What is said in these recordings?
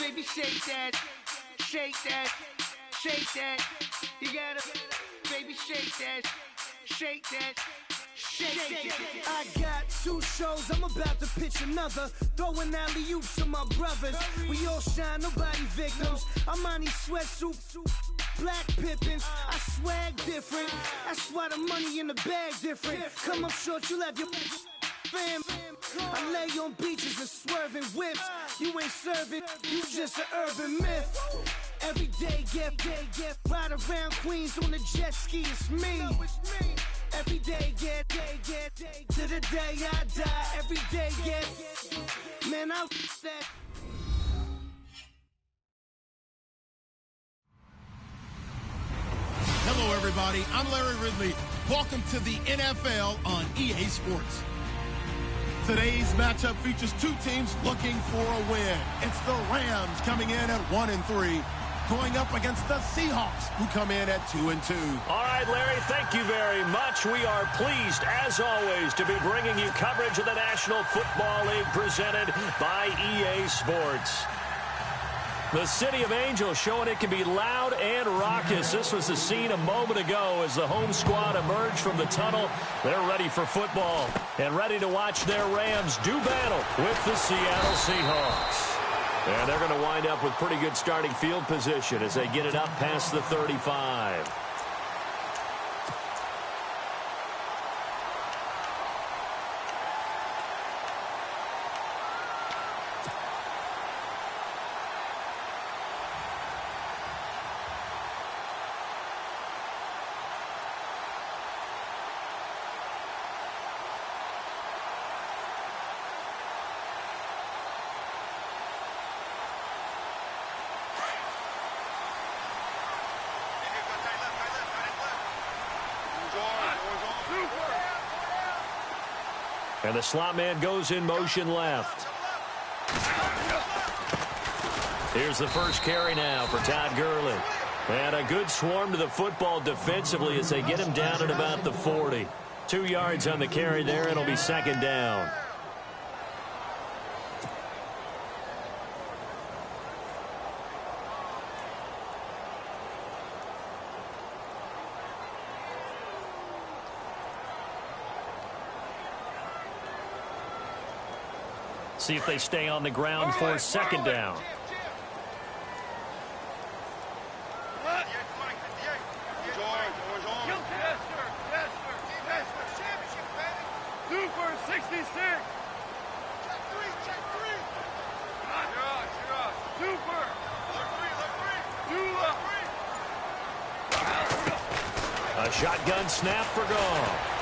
baby, shake that, shake that, shake that. You gotta, baby, shake that, shake that. Shake it. I got 2 shows, I'm about to pitch another. Throwing alley-oops to my brothers. We all shine, nobody victims. I'm on these sweatsuits, black Pippins. I swag different. That's why the money in the bag different. Come up short, you'll have your fam. I lay on beaches and swerving whips. You ain't serving, you just an urban myth. Every day, get ride around Queens on a jet ski, it's me. Every day, get to the day I die. Every day, get, man, I that. Hello, everybody. I'm Larry Ridley. Welcome to the NFL on EA Sports. Today's matchup features 2 teams looking for a win. It's the Rams coming in at 1-3. Going up against the Seahawks, who come in at 2-2. All right, Larry, thank you very much. We are pleased, as always, to be bringing you coverage of the National Football League presented by EA Sports. The City of Angels showing it can be loud and raucous. This was the scene a moment ago as the home squad emerged from the tunnel. They're ready for football and ready to watch their Rams do battle with the Seattle Seahawks. And they're going to wind up with pretty good starting field position as they get it up past the 35. And the slot man goes in motion left. Here's the first carry now for Todd Gurley. And a good swarm to the football defensively as they get him down at about the 40. 2 yards on the carry there. It'll be second down. See if they stay on the ground for second down. Super 66. Super. A shotgun snap for Goff.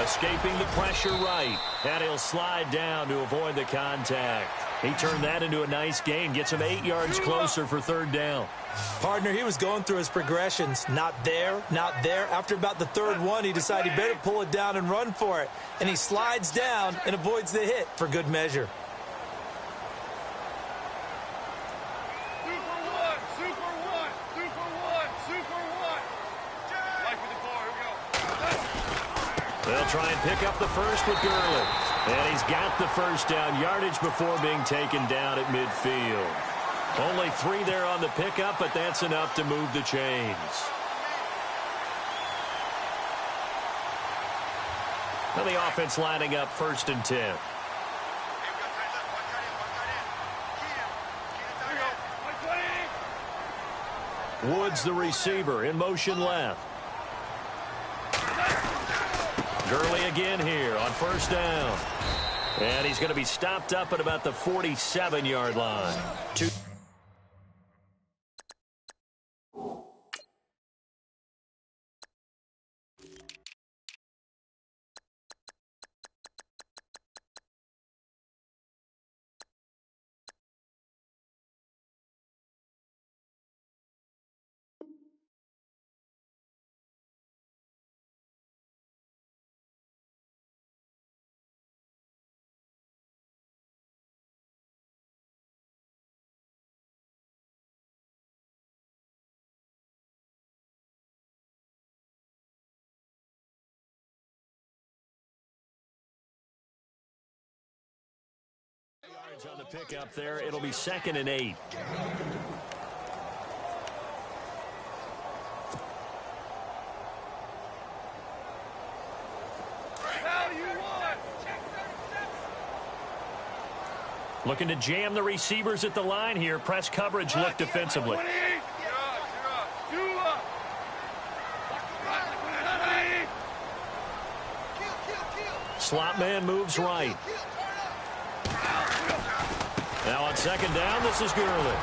Escaping the pressure right. And he'll slide down to avoid the contact. He turned that into a nice gain. Gets him 8 yards closer for third down. Partner, he was going through his progressions. Not there, not there. After about the third one, he decided he better pull it down and run for it. And he slides down and avoids the hit for good measure. They'll try and pick up the first with Gurley. And he's got the first down yardage before being taken down at midfield. Only 3 there on the pickup, but that's enough to move the chains. Now the offense lining up 1st and 10. Woods the receiver in motion left. Gurley again here on 1st down. And he's going to be stopped up at about the 47-yard line. yards on the pickup there. It'll be 2nd and 8. Looking to jam the receivers at the line here. Press coverage look defensively. Slot man moves right. Now on 2nd down, this is Gurley.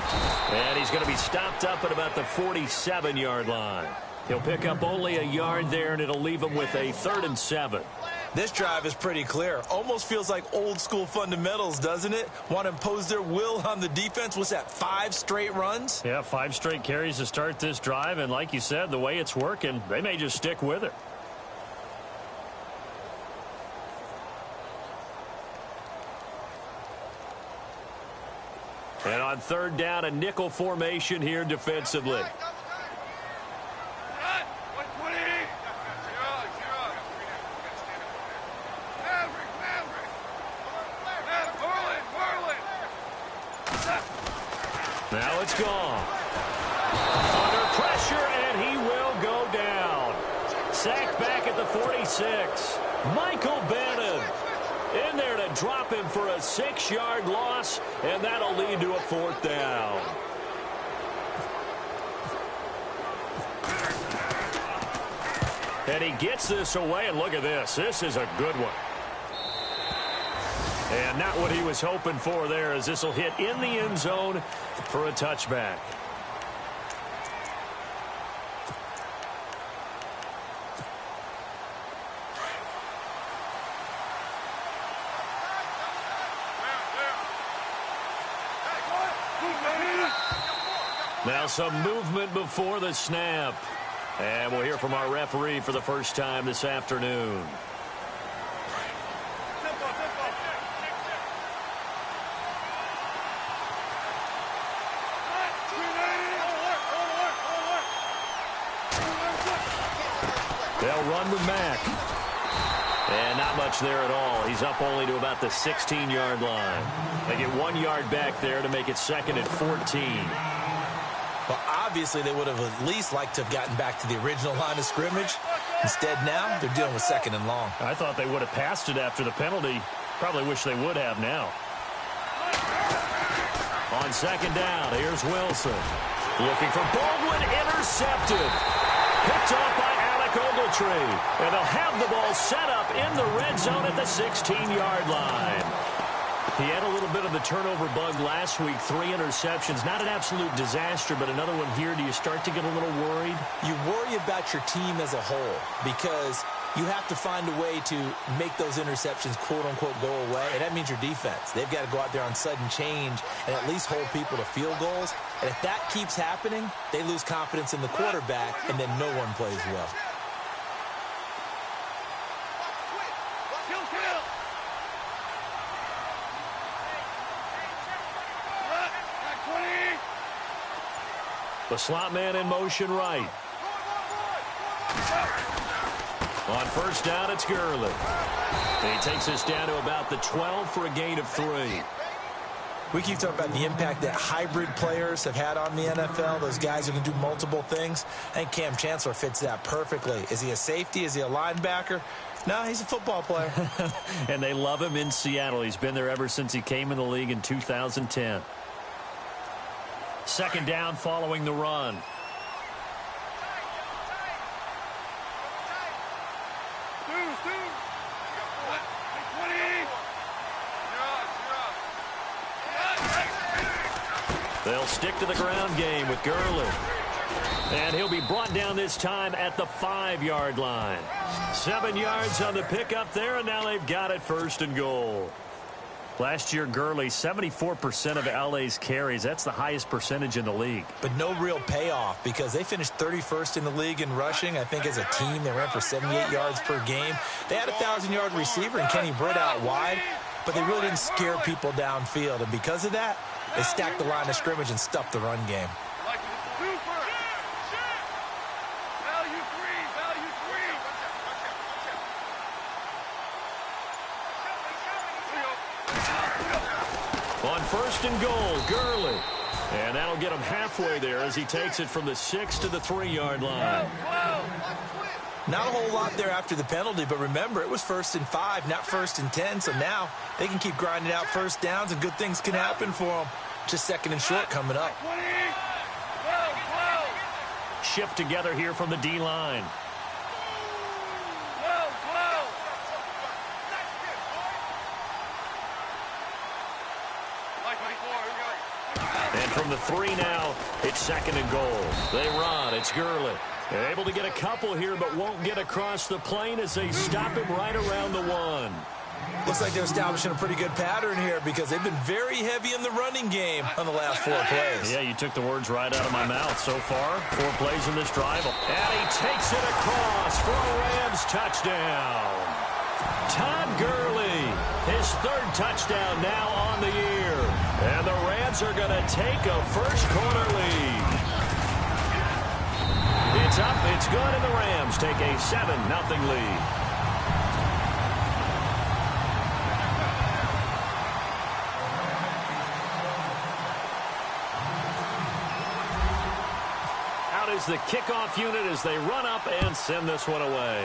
And he's going to be stopped up at about the 47-yard line. He'll pick up only a yard there, and it'll leave him with a 3rd and 7. This drive is pretty clear. Almost feels like old-school fundamentals, doesn't it? Want to impose their will on the defense. What's that, 5 straight runs? Yeah, 5 straight carries to start this drive, and like you said, the way it's working, they may just stick with it. And on 3rd down, a nickel formation here defensively. Now it's gone. Under pressure, and he will go down. Sacked back at the 46. Michael Bannon in there to drop him for a 6-yard loss, and that'll lead to a 4th down. And he gets this away, and look at this. This is a good one. And not what he was hoping for there, as this will hit in the end zone for a touchback. Now some movement before the snap. And we'll hear from our referee for the first time this afternoon. They'll run with Mack. And not much there at all. He's up only to about the 16-yard line. They get 1 yard back there to make it 2nd and 14. Well, obviously, they would have at least liked to have gotten back to the original line of scrimmage. Instead, now, they're dealing with 2nd and long. I thought they would have passed it after the penalty. Probably wish they would have now. On 2nd down, here's Wilson. Looking for Baldwin, intercepted. Picked off by Alec Ogletree. And they'll have the ball set up in the red zone at the 16-yard line. He had a little bit of the turnover bug last week, 3 interceptions. Not an absolute disaster, but another one here. Do you start to get a little worried? You worry about your team as a whole because you have to find a way to make those interceptions, quote-unquote, go away, and that means your defense. They've got to go out there on sudden change and at least hold people to field goals. And if that keeps happening, they lose confidence in the quarterback, and then no one plays well. The slot man in motion right. On 1st down, it's Gurley. And he takes us down to about the 12 for a gain of 3. We keep talking about the impact that hybrid players have had on the NFL. Those guys who can do multiple things. I think Cam Chancellor fits that perfectly. Is he a safety? Is he a linebacker? No, he's a football player. And they love him in Seattle. He's been there ever since he came in the league in 2010. 2nd down following the run. They'll stick to the ground game with Gurley. And he'll be brought down this time at the 5-yard line. 7 yards on the pickup there, and now they've got it 1st and goal. Last year, Gurley, 74% of LA's carries. That's the highest percentage in the league. But no real payoff because they finished 31st in the league in rushing. I think as a team, they ran for 78 yards per game. They had a 1,000-yard receiver in Kenny Britt out wide, but they really didn't scare people downfield. And because of that, they stacked the line of scrimmage and stuffed the run game. first and goal. Gurley. And that'll get him halfway there as he takes it from the 6 to the 3-yard line. Not a whole lot there after the penalty, but remember, it was 1st and 5, not 1st and 10, so now they can keep grinding out first downs and good things can happen for them. Just 2nd and short coming up. Shift together here from the D-line. And from the 3 now, it's 2nd and goal. They run. It's Gurley. They're able to get a couple here, but won't get across the plane as they stop him right around the 1. Looks like they're establishing a pretty good pattern here because they've been very heavy in the running game on the last 4 plays. Yeah, you took the words right out of my mouth. So far, 4 plays in this drive. And he takes it across for a Rams touchdown. Todd Gurley, his 3rd touchdown now on the year. And the Rams are going to take a first-quarter lead. It's up, it's good, and the Rams take a 7-0 lead. Out is the kickoff unit as they run up and send this one away.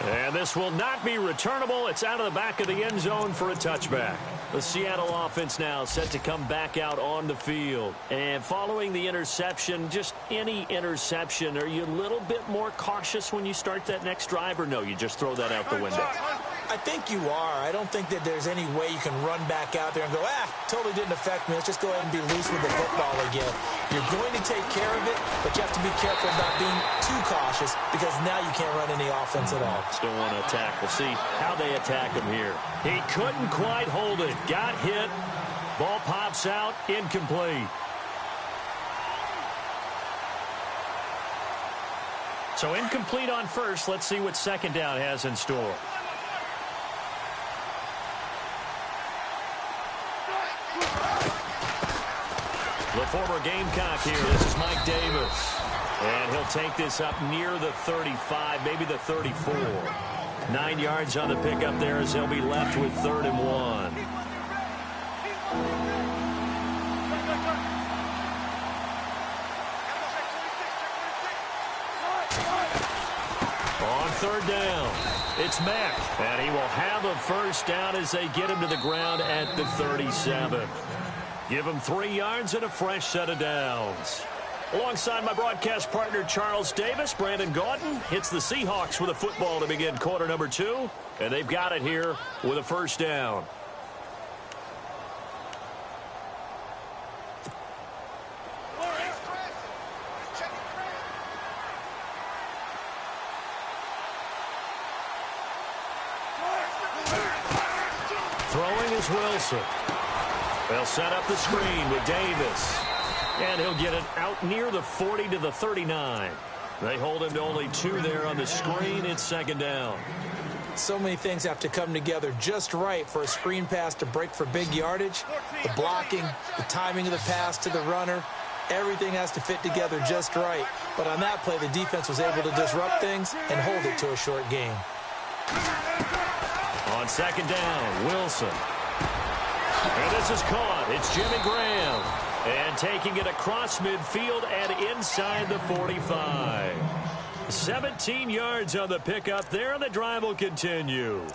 And this will not be returnable. It's out of the back of the end zone for a touchback. The Seattle offense now set to come back out on the field. And following the interception, just any interception, are you a little bit more cautious when you start that next drive, or no, you just throw that out the window? I think you are. I don't think that there's any way you can run back out there and go, totally didn't affect me. Let's just go ahead and be loose with the football again. You're going to take care of it, but you have to be careful about being too cautious because now you can't run any offense at all. Still want to attack. We'll see how they attack him here. He couldn't quite hold it. Got hit. Ball pops out. Incomplete. So incomplete on first. Let's see what 2nd down has in store. The former Gamecock here. This is Mike Davis. And he'll take this up near the 35, maybe the 34. 9 yards on the pickup there as they'll be left with 3rd and 1. On 3rd down, it's Mack. And he will have a first down as they get him to the ground at the 37. Give him 3 yards and a fresh set of downs. Alongside my broadcast partner, Charles Davis, Brandon Gaudin hits the Seahawks with a football to begin quarter number 2. And they've got it here with a first down. Throwing is Wilson. They'll set up the screen with Davis. And he'll get it out near the 40 to the 39. They hold him to only 2 there on the screen. It's 2nd down. So many things have to come together just right for a screen pass to break for big yardage. The blocking, the timing of the pass to the runner, everything has to fit together just right. But on that play, the defense was able to disrupt things and hold it to a short game. On 2nd down, Wilson. And this is caught. It's Jimmy Graham. And taking it across midfield and inside the 45. 17 yards on the pickup there, and the drive will continue.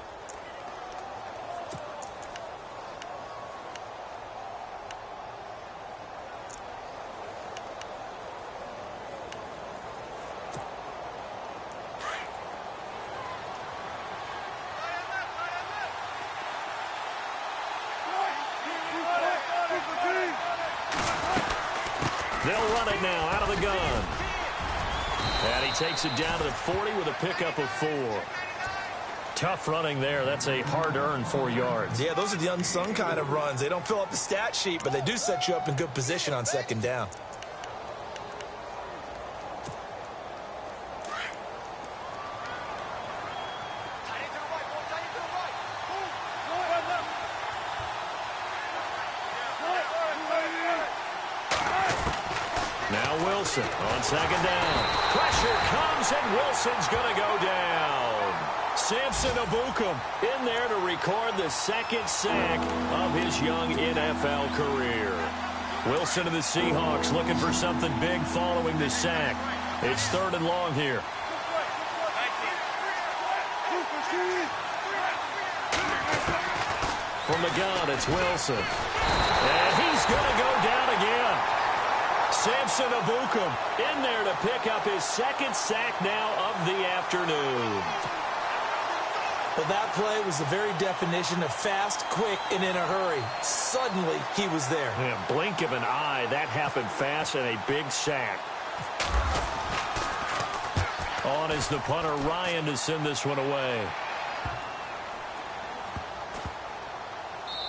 They'll run it now out of the gun. And he takes it down to the 40 with a pickup of 4. Tough running there. That's a hard-earned 4 yards. Yeah, those are the unsung kind of runs. They don't fill up the stat sheet, but they do set you up in good position on 2nd down. Now Wilson on 2nd down. Pressure comes, and Wilson's going to go down. Samson Ebukam in there to record the second sack of his young NFL career. Wilson of the Seahawks looking for something big following the sack. It's 3rd and long here. From the gun, it's Wilson. And he's going to go down again. Samson Ebukam in there to pick up his second sack now of the afternoon. Well, that play was the very definition of fast, quick, and in a hurry. Suddenly, he was there. Yeah, blink of an eye, that happened fast, and a big sack. On is the punter, Ryan, to send this one away.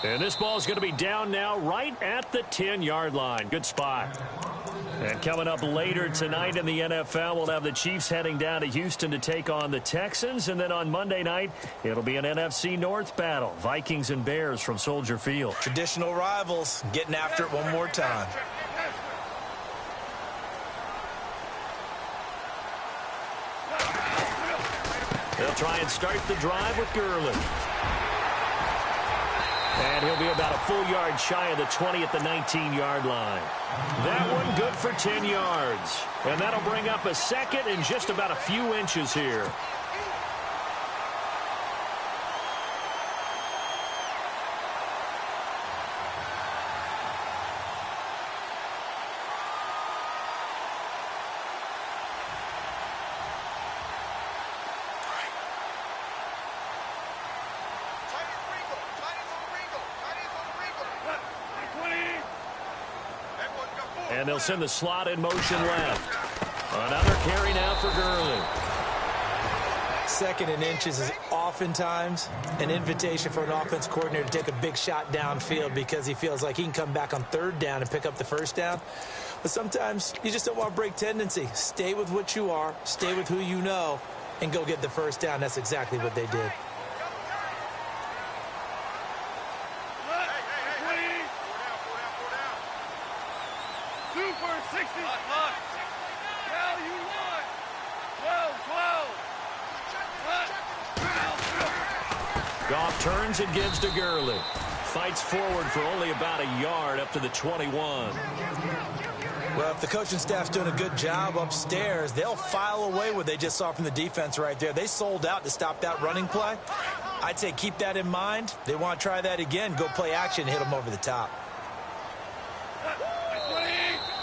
And this ball is going to be down now right at the 10-yard line. Good spot. And coming up later tonight in the NFL, we'll have the Chiefs heading down to Houston to take on the Texans. And then on Monday night, it'll be an NFC North battle. Vikings and Bears from Soldier Field. Traditional rivals getting after it one more time. They'll try and start the drive with Gurley. And he'll be about a full yard shy of the 20 at the 19-yard line. That one good for 10 yards. And that'll bring up a second in just about a few inches here. And they'll send the slot in motion left. Another carry now for Gurley. 2nd and inches is oftentimes an invitation for an offense coordinator to take a big shot downfield because he feels like he can come back on 3rd down and pick up the 1st down. But sometimes you just don't want to break tendency. Stay with what you are, stay with who you know, and go get the 1st down. That's exactly what they did. Goff turns and gives to Gurley. Fights forward for only about a yard up to the 21. Well, if the coaching staff's doing a good job upstairs, they'll file away what they just saw from the defense right there. They sold out to stop that running play. I'd say keep that in mind. They want to try that again. Go play action, hit them over the top.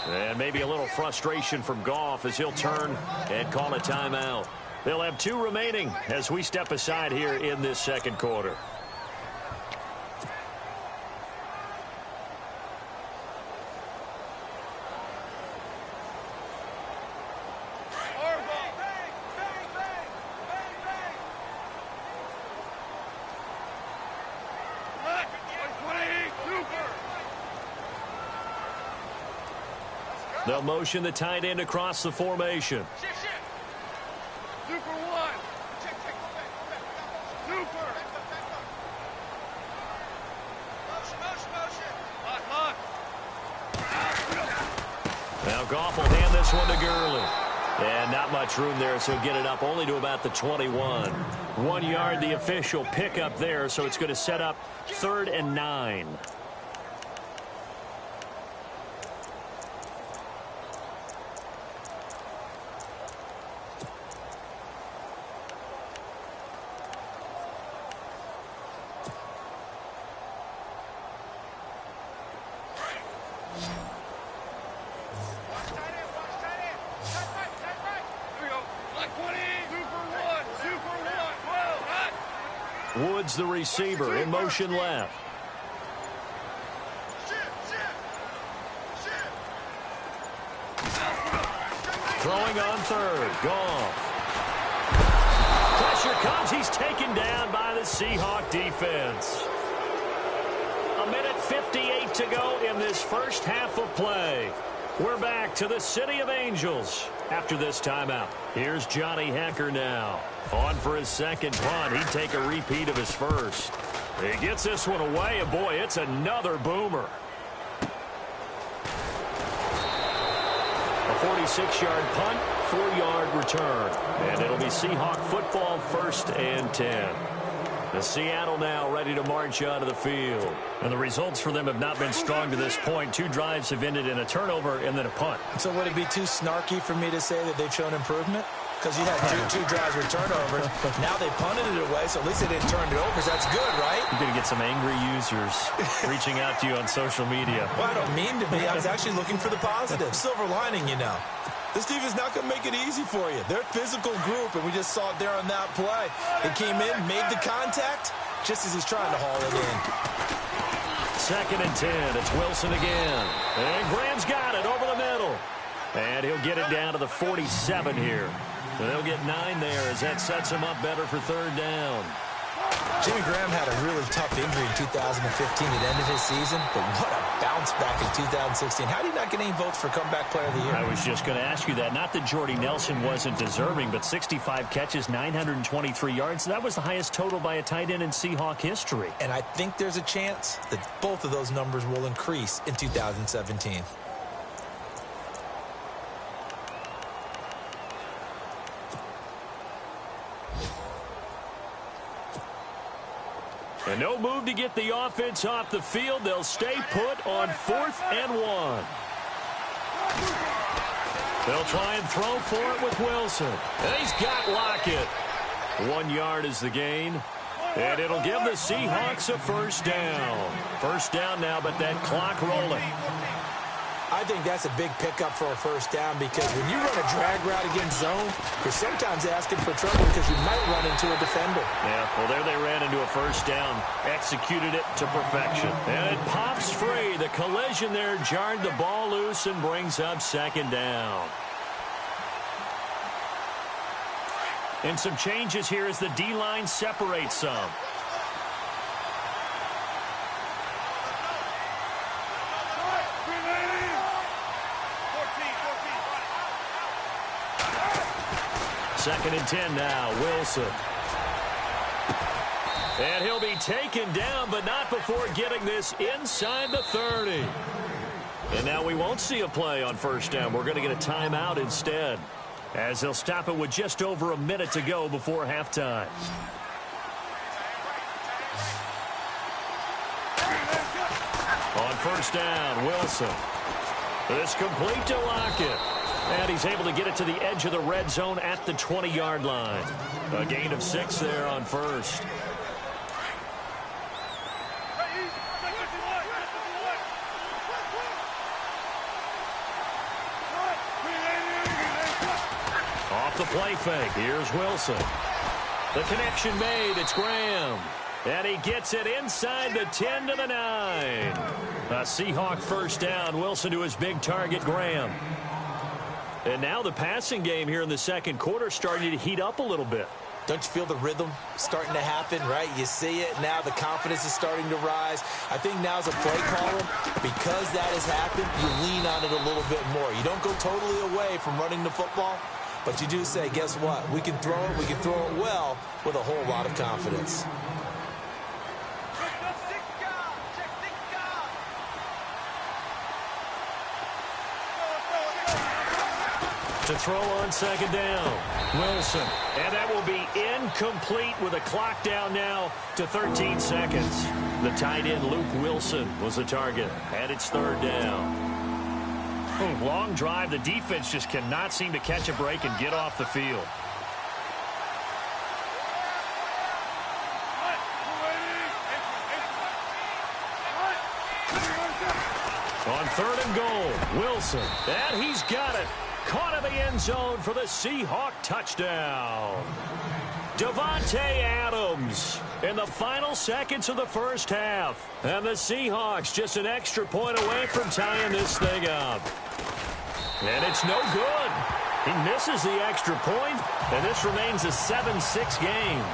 And maybe a little frustration from Goff as he'll turn and call a timeout. They'll have 2 remaining as we step aside here in this 2nd quarter. They'll motion the tight end across the formation. Super one. Super. Now Goff will hand this one to Gurley. And not much room there, so get it up only to about the 21. 1 yard, the official pickup there, so it's going to set up 3rd and 9. Woods, the receiver, in motion left. Throwing on 3rd. Goff. Pressure comes. He's taken down by the Seahawk defense. 1:58 to go in this first half of play. We're back to the City of Angels after this timeout. Here's Johnny Hecker now. On for his 2nd punt. He'd take a repeat of his 1st. He gets this one away, and boy, it's another boomer. A 46-yard punt 4-yard return. And it'll be Seahawk football, 1st and 10. The Seattle now ready to march out of the field. And the results for them have not been strong to this point. 2 drives have ended in a turnover and then a punt. So would it be too snarky for me to say that they've shown improvement? Because you had two drives with turnovers. Now they punted it away, so at least they didn't turn it over. So that's good, right? You're going to get some angry users reaching out to you on social media. Well, I don't mean to be. I was actually looking for the positive. Silver lining, you know. This team is not going to make it easy for you. They're a physical group, and we just saw it there on that play. They came in, made the contact, just as he's trying to haul it in. 2nd and 10. It's Wilson again. And Graham's got it over the middle. And he'll get it down to the 47 here. And they'll get 9 there as that sets him up better for 3rd down. Jimmy Graham had a really tough injury in 2015. It ended his season, but what a bounce back in 2016. How did he not get any votes for comeback player of the year? I was just going to ask you that. Not that Jordy Nelson wasn't deserving, but 65 catches, 923 yards. That was the highest total by a tight end in Seahawk history. And I think there's a chance that both of those numbers will increase in 2017. And no move to get the offense off the field. They'll stay put on 4th and 1. They'll try and throw for it with Wilson. And he's got Lockett. 1 yard is the gain. And it'll give the Seahawks a 1st down. 1st down now, but that clock rolling. I think that's a big pickup for a 1st down because when you run a drag route against zone, you're sometimes asking for trouble because you might run into a defender. Yeah, well, there they ran into a 1st down, executed it to perfection. And it pops free. The collision there jarred the ball loose and brings up 2nd down. And some changes here as the D-line separates some. Second and 10 now, Wilson. And he'll be taken down, but not before getting this inside the 30. And now we won't see a play on 1st down. We're going to get a timeout instead, as they'll stop it with just over a minute to go before halftime. On 1st down, Wilson. This complete to Lockett. And he's able to get it to the edge of the red zone at the 20-yard line. A gain of 6 there on 1st. Off the play fake. Here's Wilson. The connection made. It's Graham. And he gets it inside the 10 to the 9. A Seahawk 1st down. Wilson to his big target, Graham. And now the passing game here in the 2nd quarter starting to heat up a little bit. Don't you feel the rhythm starting to happen, right? You see it. Now the confidence is starting to rise. I think now as a play caller, because that has happened, you lean on it a little bit more. You don't go totally away from running the football, but you do say, guess what? We can throw it. We can throw it well with a whole lot of confidence. To throw on 2nd down, Wilson. And that will be incomplete with a clock down now to 13 seconds. The tight end, Luke Wilson, was the target. And it's 3rd down. Long drive. The defense just cannot seem to catch a break and get off the field. On 3rd and goal, Wilson. And he's got it. Caught in the end zone for the Seahawk touchdown. Davante Adams in the final seconds of the 1st half. And the Seahawks just an extra point away from tying this thing up. And it's no good. He misses the extra point, and this remains a 7-6 game.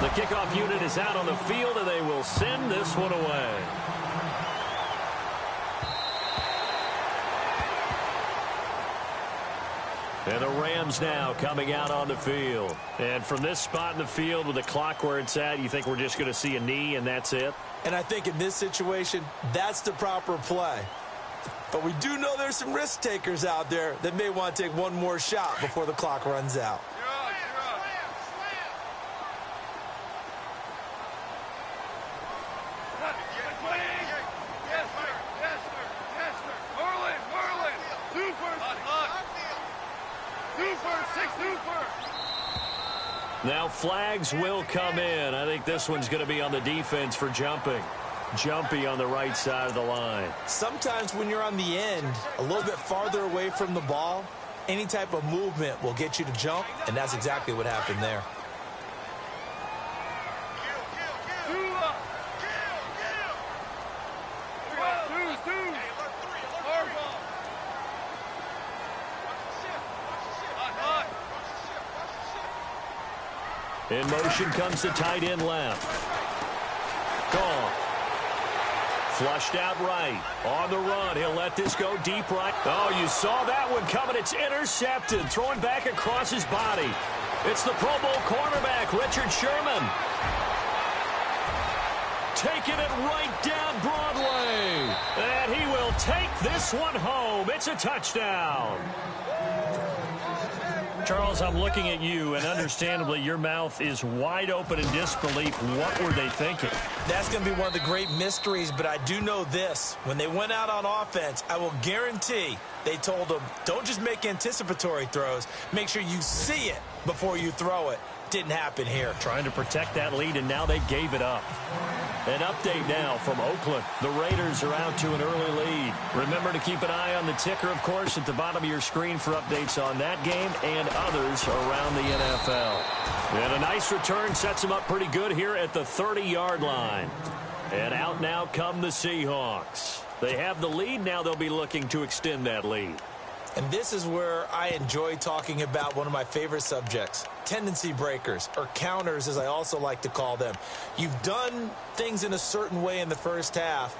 The kickoff unit is out on the field, and they will send this one away. And the Rams now coming out on the field. And from this spot in the field with the clock where it's at, you think we're just going to see a knee and that's it? And I think in this situation, that's the proper play. But we do know there's some risk takers out there that may want to take one more shot before the clock runs out. Now flags will come in. I think this one's going to be on the defense for jumping. Jumpy on the right side of the line. Sometimes when you're on the end, a little bit farther away from the ball, any type of movement will get you to jump, and that's exactly what happened there. In motion comes the tight end left. Gone. Flushed out right. On the run. He'll let this go deep right. Oh, you saw that one coming. It's intercepted. Throwing back across his body. It's the Pro Bowl cornerback, Richard Sherman. Taking it right down Broadway. And he will take this one home. It's a touchdown. Charles, I'm looking at you, and understandably, your mouth is wide open in disbelief. What were they thinking? That's going to be one of the great mysteries, but I do know this. When they went out on offense, I will guarantee they told them, don't just make anticipatory throws. Make sure you see it before you throw it. Didn't happen here. Trying to protect that lead, and now they gave it up. An update now from Oakland. The Raiders are out to an early lead. Remember to keep an eye on the ticker, of course, at the bottom of your screen for updates on that game and others around the NFL. And a nice return sets them up pretty good here at the 30-yard line. And out now come the Seahawks. They have the lead. Now they'll be looking to extend that lead. And this is where I enjoy talking about one of my favorite subjects, tendency breakers, or counters as I also like to call them. You've done things in a certain way in the first half,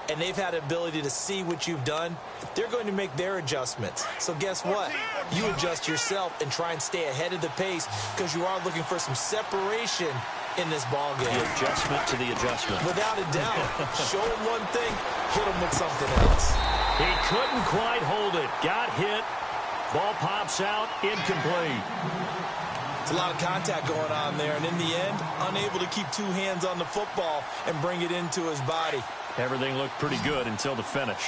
and they've had the ability to see what you've done. They're going to make their adjustments. So guess what? You adjust yourself and try and stay ahead of the pace because you are looking for some separation in this ball game. The adjustment to the adjustment. Without a doubt. Show them one thing, hit them with something else. He couldn't quite hold it. Got hit. Ball pops out. Incomplete. It's a lot of contact going on there, and in the end, unable to keep two hands on the football and bring it into his body. Everything looked pretty good until the finish.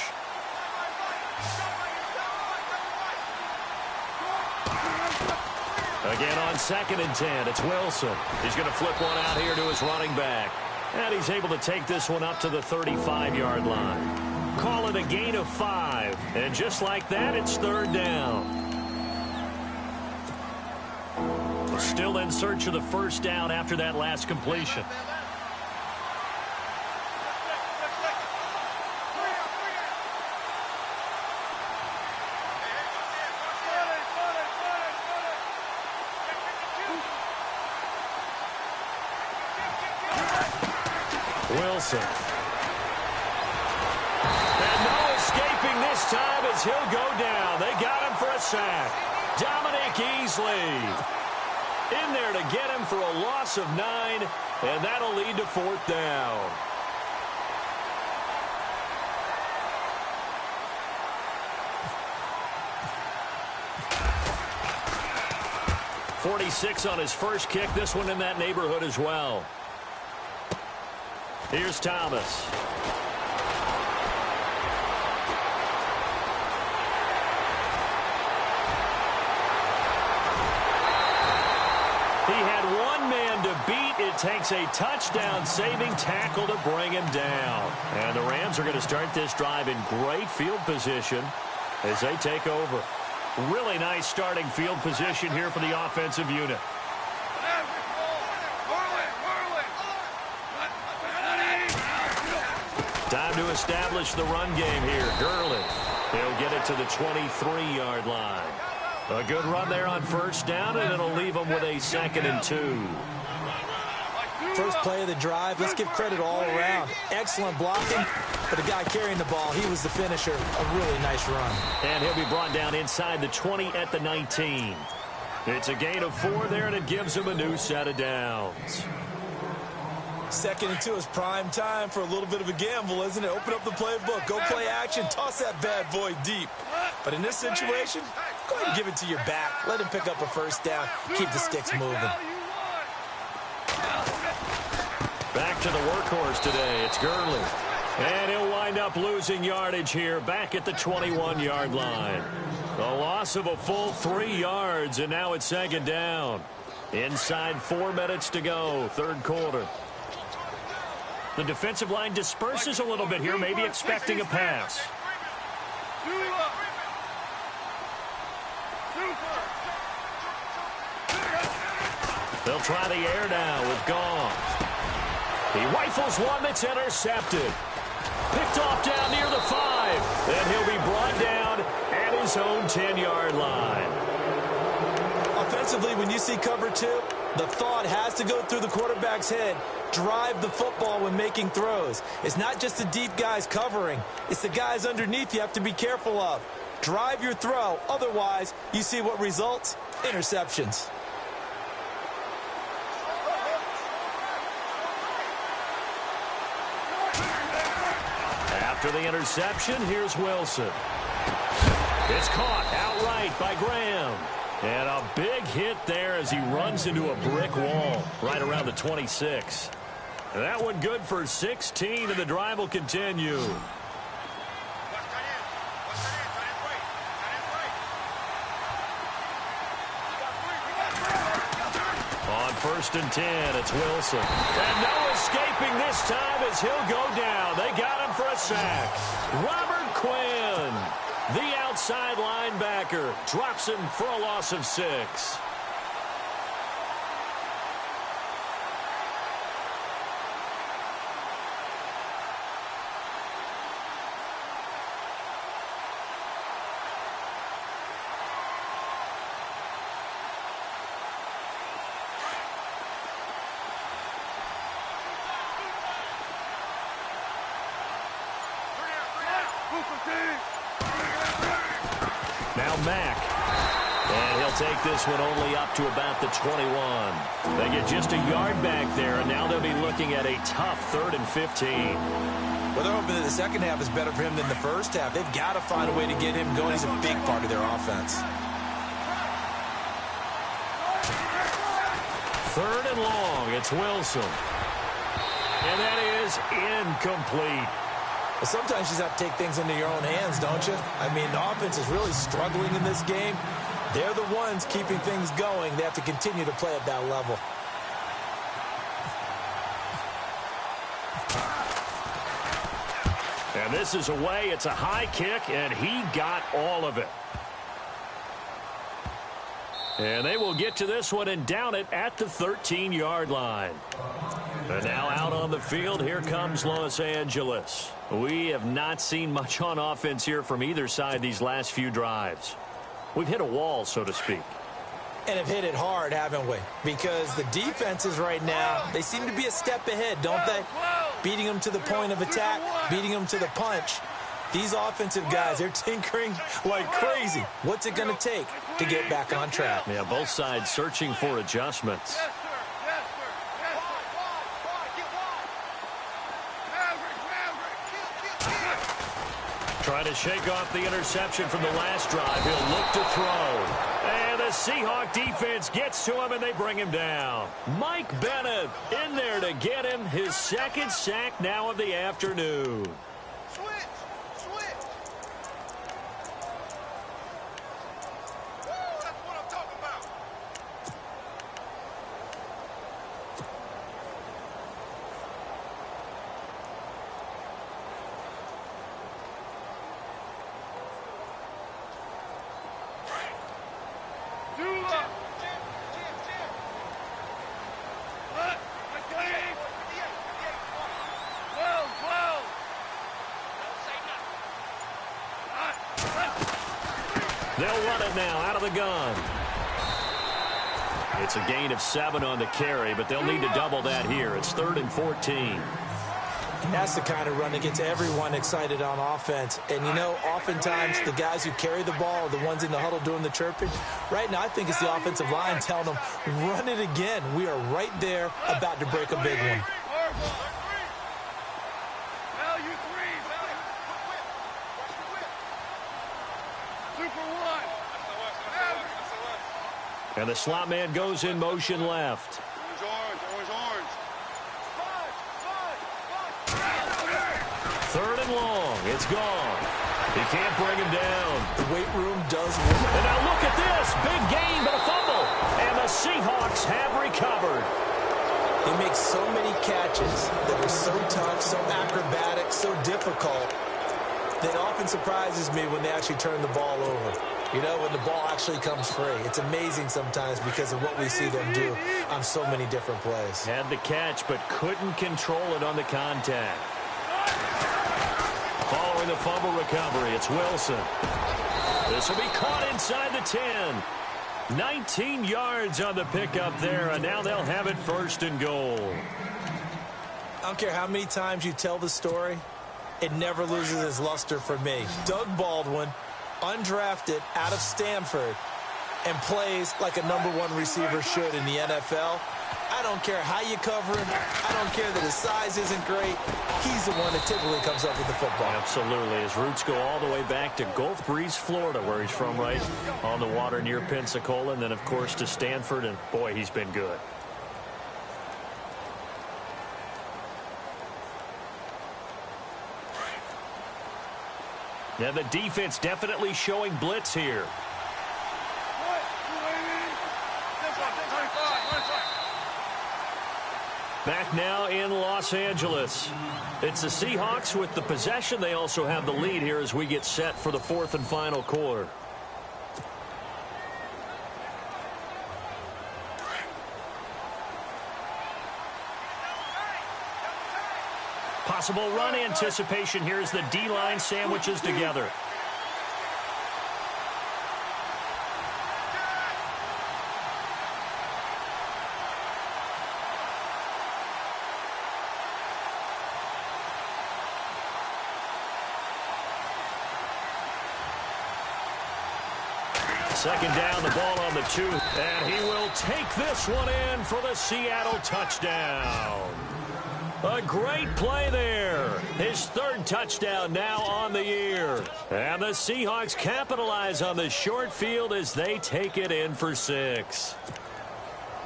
Again on 2nd and 10. It's Wilson. He's going to flip one out here to his running back. And he's able to take this one up to the 35-yard line. Call it a gain of 5. And just like that, it's 3rd down. Still in search of the first down after that last completion. Wilson. And no escaping this time as he'll go down. They got him for a sack. Dominic Easley in there to get him for a loss of 9, and that'll lead to 4th down. .46 on his first kick. This one in that neighborhood as well. Here's Thomas. He had one man to beat. It takes a touchdown-saving tackle to bring him down. And the Rams are going to start this drive in great field position as they take over. Really nice starting field position here for the offensive unit. Time to establish the run game here. Gurley. He'll get it to the 23-yard line. A good run there on first down, and it'll leave them with a 2nd and 2. First play of the drive, let's give credit all around. Excellent blocking, but the guy carrying the ball, he was the finisher. A really nice run. And he'll be brought down inside the 20 at the 19. It's a gain of 4 there, and it gives him a new set of downs. 2nd and 2 is prime time for a little bit of a gamble, isn't it? Open up the playbook, go play action, toss that bad boy deep. But in this situation, go ahead and give it to your back. Let him pick up a first down. Keep the sticks moving. Back to the workhorse today. It's Gurley. And he'll wind up losing yardage here back at the 21-yard line. A loss of a full 3 yards, and now it's 2nd down. Inside 4 minutes to go, 3rd quarter. The defensive line disperses a little bit here, maybe expecting a pass. They'll try the air now with Goff. He rifles one that's intercepted. Picked off down near the 5. And he'll be brought down at his own 10-yard line. Offensively, when you see cover 2, the thought has to go through the quarterback's head. Drive the football when making throws. It's not just the deep guys covering. It's the guys underneath you have to be careful of. Drive your throw. Otherwise, you see what results? Interceptions. After the interception, here's Wilson. It's caught outright by Graham. And a big hit there as he runs into a brick wall right around the 26. That one good for 16, and the drive will continue. On 1st and 10, it's Wilson. And no escaping this time as he'll go down. They got him for a sack. Robert Quinn, the outside linebacker, drops him for a loss of 6. Now Mack. And he'll take this one only up to about the 21. They get just a yard back there, and now they'll be looking at a tough 3rd and 15. Well, they're hoping that the second half is better for him than the first half. They've got to find a way to get him going. He's a big part of their offense. 3rd and long. It's Wilson. And that is incomplete. Well, sometimes you just have to take things into your own hands, don't you? I mean, the offense is really struggling in this game. They're the ones keeping things going. They have to continue to play at that level. And this is away. It's a high kick, and he got all of it. And they will get to this one and down it at the 13-yard line. And now out on the field, here comes Los Angeles. We have not seen much on offense here from either side these last few drives. We've hit a wall, so to speak. And have hit it hard, haven't we? Because the defenses right now, they seem to be a step ahead, don't they? Beating them to the point of attack, beating them to the punch. These offensive guys, they're tinkering like crazy. What's it going to take to get back on track? Yeah, both sides searching for adjustments. Trying to shake off the interception from the last drive. He'll look to throw. And the Seahawk defense gets to him, and they bring him down. Mike Bennett in there to get him his 2nd sack now of the afternoon. They'll run it now out of the gun. It's a gain of 7 on the carry, but they'll need to double that here. It's 3rd and 14. And that's the kind of run that gets everyone excited on offense. And, you know, oftentimes the guys who carry the ball are the ones in the huddle doing the chirping. Right now, I think it's the offensive line telling them, run it again. We are right there about to break a big one. And the slot man goes in motion left. Third and long. It's gone. He can't bring him down. The weight room does work. And now look at this. Big gain, but a fumble. And the Seahawks have recovered. He makes so many catches that are so tough, so acrobatic, so difficult, that often surprises me when they actually turn the ball over. You know, when the ball actually comes free. It's amazing sometimes because of what we see them do on so many different plays. Had the catch, but couldn't control it on the contact. Following the fumble recovery, it's Wilson. This will be caught inside the 10. 19 yards on the pickup there, and now they'll have it first and goal. I don't care how many times you tell the story, it never loses its luster for me. Doug Baldwin, undrafted out of Stanford, and plays like a #1 receiver should in the NFL. I don't care how you cover him. I don't care that his size isn't great. He's the one that typically comes up with the football. Absolutely. His roots go all the way back to Gulf Breeze, Florida, where he's from, right on the water near Pensacola, and then, of course, to Stanford, and, boy, he's been good. Yeah, the defense definitely showing blitz here. Back now in Los Angeles. It's the Seahawks with the possession. They also have the lead here as we get set for the fourth and final quarter. Possible run anticipation here as the D-line sandwiches together. Second down, the ball on the 2. And he will take this one in for the Seattle touchdown. A great play there. His third touchdown now on the year. And the Seahawks capitalize on the short field as they take it in for 6.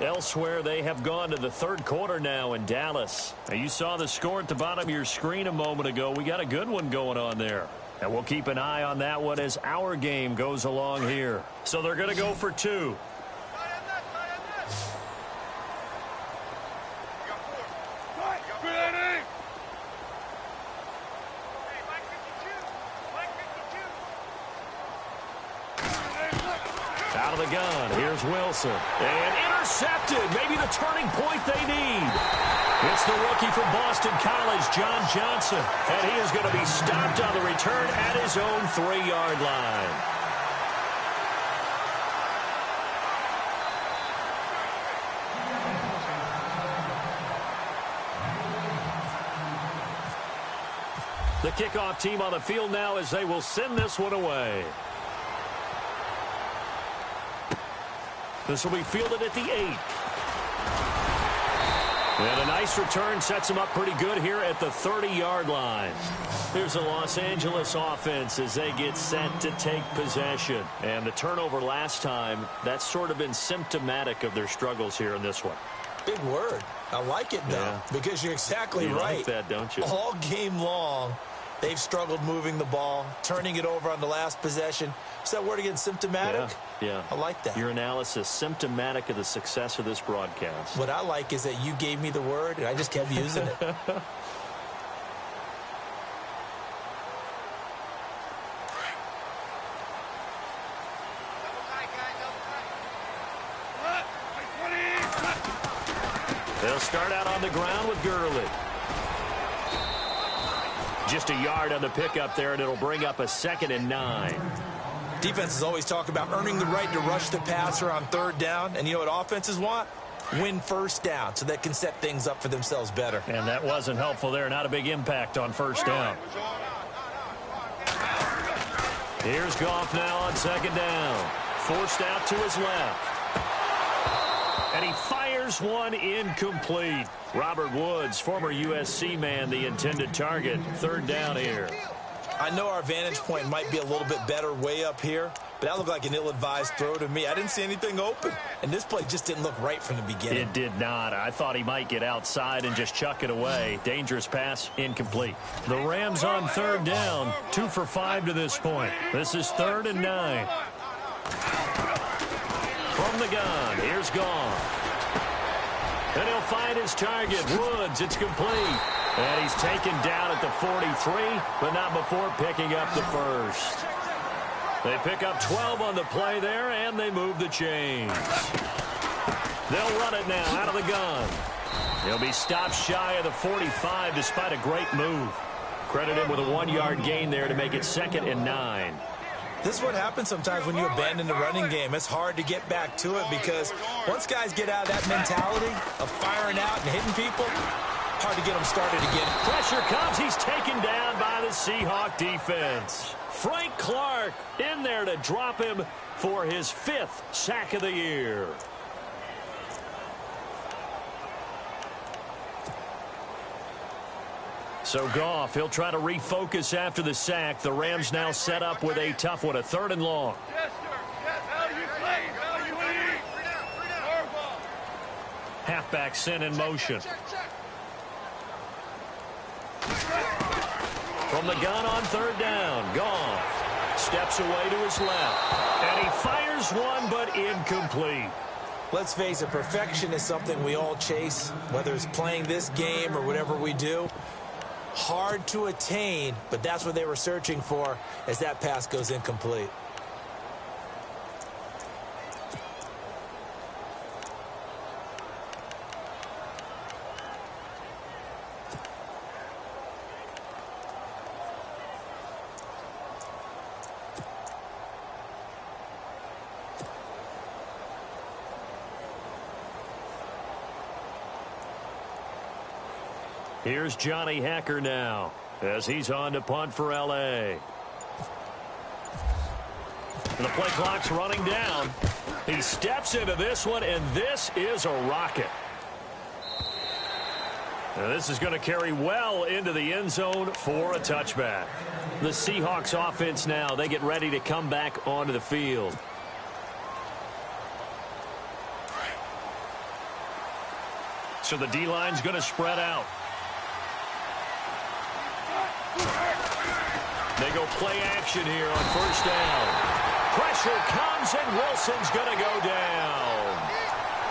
Elsewhere, they have gone to the third quarter now in Dallas. Now, you saw the score at the bottom of your screen a moment ago. We got a good one going on there. And we'll keep an eye on that one as our game goes along here. So they're going to go for 2. Out of the gun, here's Wilson. And intercepted, maybe the turning point they need. It's the rookie from Boston College, John Johnson. And he is going to be stopped on the return at his own 3-yard line. The kickoff team on the field now as they will send this one away. This will be fielded at the 8. And a nice return sets him up pretty good here at the 30-yard line. Here's the Los Angeles offense as they get set to take possession. And the turnover last time, that's sort of been symptomatic of their struggles here in this one. Big word. I like it, though, because you're exactly right. You like that, don't you? All game long, they've struggled moving the ball, turning it over on the last possession. Is that word again, symptomatic? Yeah. I like that. Your analysis, symptomatic of the success of this broadcast. What I like is that you gave me the word, and I just kept using it. They'll start out on the ground with Gurley. Just a yard on the pickup there, and it'll bring up a 2nd and 9. Defenses always talk about earning the right to rush the passer on 3rd down. And you know what offenses want? Win 1st down so they can set things up for themselves better. And that wasn't helpful there. Not a big impact on 1st down. Here's Goff now on 2nd down. Forced out to his left. And he fires one incomplete. Robert Woods, former USC man, the intended target. Third down here. I know our vantage point might be a little bit better way up here, but that looked like an ill-advised throw to me. I didn't see anything open, and this play just didn't look right from the beginning. It did not. I thought he might get outside and just chuck it away. Dangerous pass, incomplete. The Rams on third down, 2 for 5 to this point. This is 3rd and 9. From the gun, here's Goff. And he'll find his target, Woods. It's complete. And he's taken down at the 43, but not before picking up the first. They pick up 12 on the play there, and they move the chains. They'll run it now out of the gun. He'll be stopped shy of the 45 despite a great move. Credit him with a 1-yard gain there to make it 2nd and 9. This is what happens sometimes when you abandon the running game. It's hard to get back to it because once guys get out of that mentality of firing out and hitting people, hard to get them started again. Pressure comes. He's taken down by the Seahawk defense. Frank Clark in there to drop him for his 5th sack of the year. So Goff, he'll try to refocus after the sack. The Rams now set up with a tough one, a 3rd and long. Halfback sent in motion. From the gun on 3rd down, Goff steps away to his left. And he fires one, but incomplete. Let's face it, perfection is something we all chase, whether it's playing this game or whatever we do. Hard to attain, but that's what they were searching for as that pass goes incomplete. Here's Johnny Hacker now as he's on to punt for L.A. And the play clock's running down. He steps into this one, and this is a rocket. Now this is going to carry well into the end zone for a touchback. The Seahawks offense now, they get ready to come back onto the field. So the D-line's going to spread out. They go play action here on 1st down. Pressure comes, and Wilson's going to go down.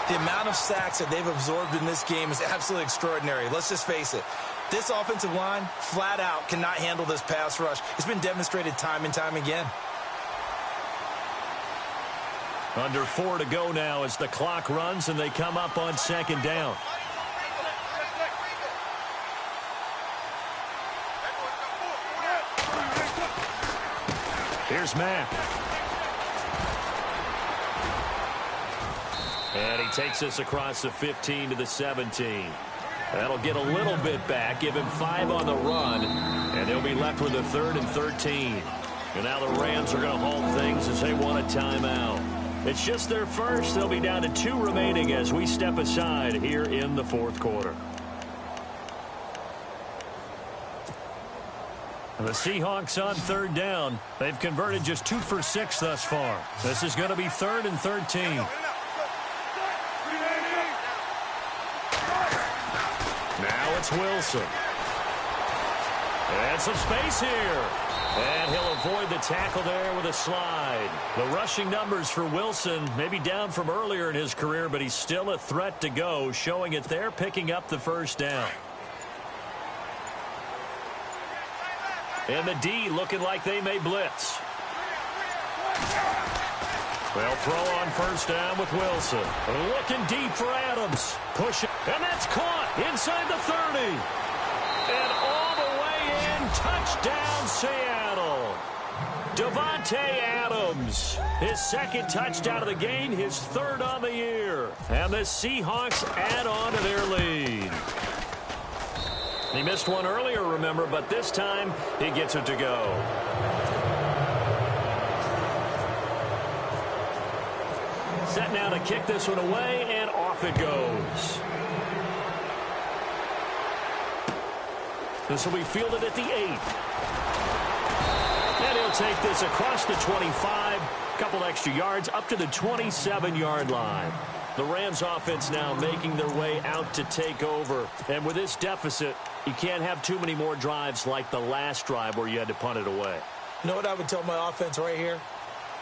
The amount of sacks that they've absorbed in this game is absolutely extraordinary. Let's just face it. This offensive line, flat out, cannot handle this pass rush. It's been demonstrated time and time again. Under 4 to go now as the clock runs, and they come up on 2nd down. Here's Mack. And he takes us across the 15 to the 17. That'll get a little bit back, give him 5 on the run, and they'll be left with a 3rd and 13. And now the Rams are going to halt things as they want a timeout. It's just their first. They'll be down to 2 remaining as we step aside here in the 4th quarter. And the Seahawks on 3rd down. They've converted just 2 for 6 thus far. This is going to be 3rd and 13. Now it's Wilson. And some space here. And he'll avoid the tackle there with a slide. The rushing numbers for Wilson maybe down from earlier in his career, but he's still a threat to go, showing it there, picking up the 1st down. And the D looking like they may blitz. They'll throw on 1st down with Wilson. Looking deep for Adams. Push it. And that's caught inside the 30. And all the way in. Touchdown, Seattle. Davante Adams. His 2nd touchdown of the game. His 3rd on the year. And the Seahawks add on to their lead. He missed one earlier, remember, but this time he gets it to go. Set now to kick this one away and off off it goes. This will be fielded at the 8. And he'll take this across the 25. Couple extra yards up to the 27-yard line. The Rams offense now making their way out to take over. And with this deficit, you can't have too many more drives like the last drive where you had to punt it away. You know what I would tell my offense right here?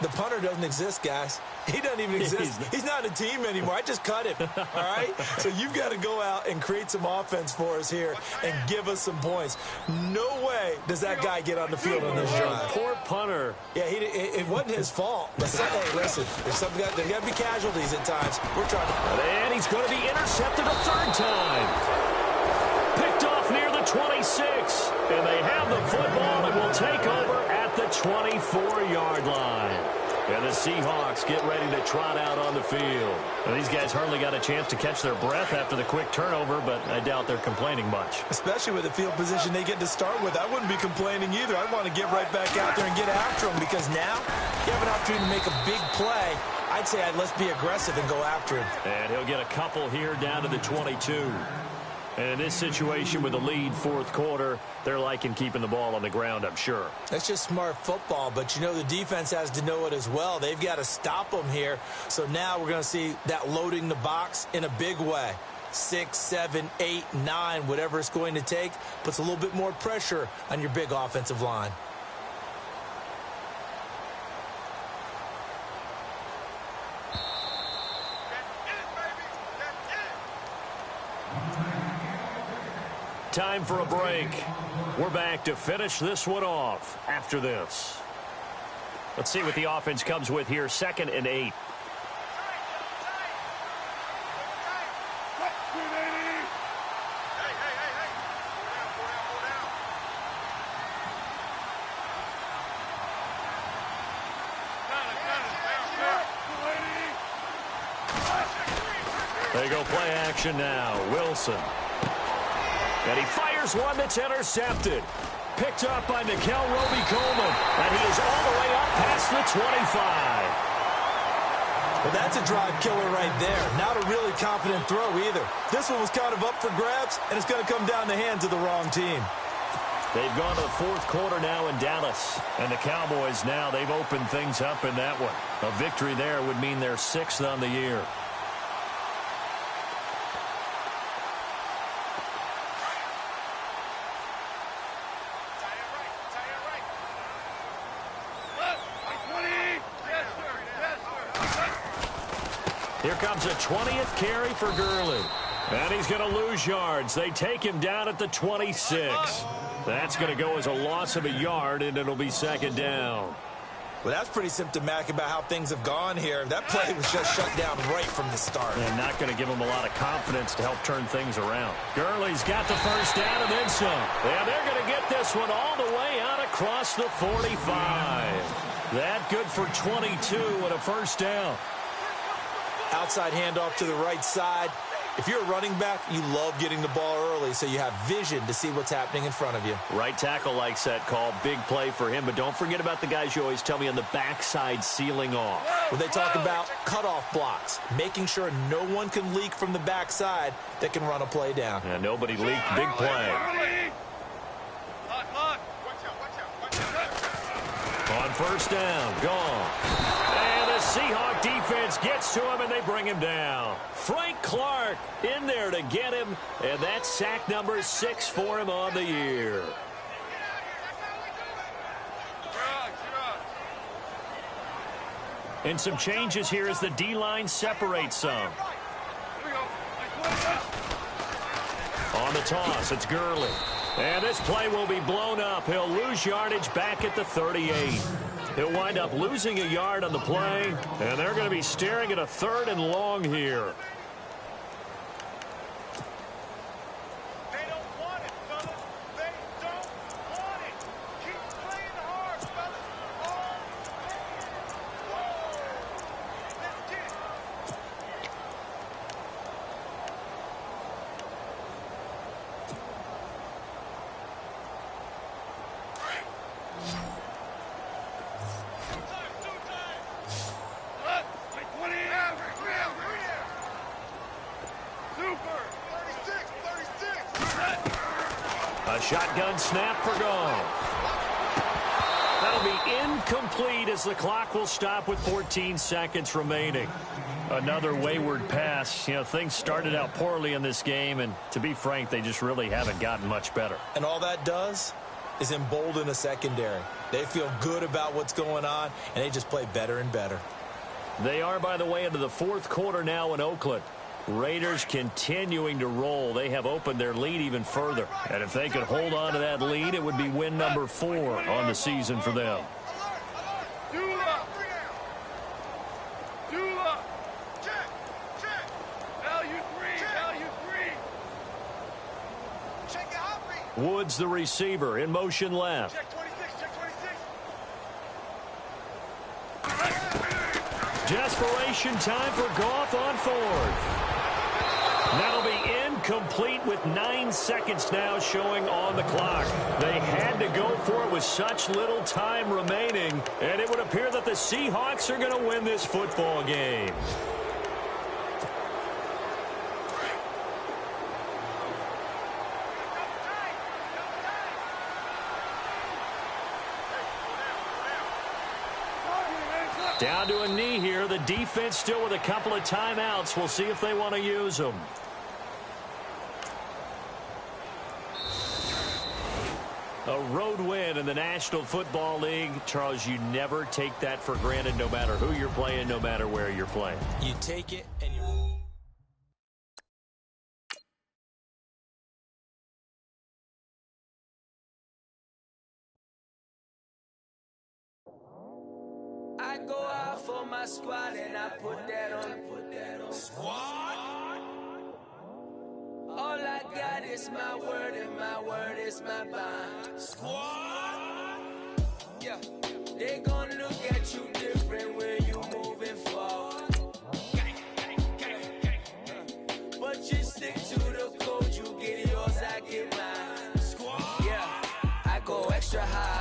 The punter doesn't exist, guys. He doesn't even exist. He's not a team anymore. I just cut him, all right? So you've got to go out and create some offense for us here and give us some points. No way does that guy get on the field on this drive. Poor punter. Yeah, it wasn't his fault. But hey, listen, there's got to be casualties at times. We're trying to... And he's going to be intercepted a third time. Picked off near the 26. And they have the football and will take over at the 24-yard line. And the Seahawks get ready to trot out on the field. Well, these guys hardly got a chance to catch their breath after the quick turnover, but I doubt they're complaining much. Especially with the field position they get to start with. I wouldn't be complaining either. I want to get right back out there and get after them because now you have an opportunity to make a big play. I'd say let's be aggressive and go after him. And he'll get a couple here down to the 22. And in this situation with the lead fourth quarter, they're liking keeping the ball on the ground, I'm sure. That's just smart football, but you know the defense has to know it as well. They've got to stop them here. So now we're going to see that loading the box in a big way. 6, 7, 8, 9, whatever it's going to take, puts a little bit more pressure on your big offensive line. Time for a break. We're back to finish this one off after this. Let's see what the offense comes with here. 2nd and 8. They go play action now. Wilson. And he fires one that's intercepted. Picked up by Nickel Roby-Coleman. And he is all the way up past the 25. Well, that's a drive killer right there. Not a really confident throw either. This one was kind of up for grabs, and it's going to come down the hands of the wrong team. They've gone to the fourth quarter now in Dallas. And the Cowboys now, they've opened things up in that one. A victory there would mean they're 6th on the year. Here comes a 20th carry for Gurley. And he's going to lose yards. They take him down at the 26. That's going to go as a loss of a yard, and it'll be 2nd down. Well, that's pretty symptomatic about how things have gone here. That play was just shut down right from the start. And not going to give him a lot of confidence to help turn things around. Gurley's got the first down and then some. And they're going to get this one all the way out across the 45. That good for 22 and a first down. Outside handoff to the right side. If you're a running back, you love getting the ball early so you have vision to see what's happening in front of you. Right tackle likes that call. Big play for him. But don't forget about the guys you always tell me on the backside sealing off. When they talk about cutoff blocks, making sure no one can leak from the backside that can run a play down. Yeah, nobody leaked. Big play. On first down, gone. And the Seahawk defense gets to him, and they bring him down. Frank Clark in there to get him, and that's sack number 6 for him on the year. And some changes here as the D-line separates some. On the toss, it's Gurley. And this play will be blown up. He'll lose yardage back at the 38. He'll wind up losing a yard on the play, and they're going to be staring at a 3rd and long here. They don't want it, fellas. They don't want it. Keep playing hard, fellas. Let's get it. Shotgun snap for Goff. That'll be incomplete as the clock will stop with 14 seconds remaining. Another wayward pass. You know, things started out poorly in this game, and to be frank, they just really haven't gotten much better. And all that does is embolden a secondary. They feel good about what's going on, and they just play better and better. They are, by the way, into the fourth quarter now in Oakland. Raiders continuing to roll. They have opened their lead even further. And if they could hold on to that lead, it would be win number 4 on the season for them. Woods, the receiver, in motion left. Check 26, check 26. Desperation time for Goff on 4th. That'll be incomplete with 9 seconds now showing on the clock. They had to go for it with such little time remaining, and it would appear that the Seahawks are going to win this football game. Down to a knee here. The defense still with a couple of timeouts. We'll see if they want to use them. A road win in the National Football League. Charles, you never take that for granted no matter who you're playing, no matter where you're playing. You take it and you... I go out for my squad and I put that on. Squad? All I got is my word and my word is my bond. Squad? Yeah. They gon' look at you different when you moving forward. But you stick to the code, you get yours, I get mine. Squad? Yeah. I go extra high.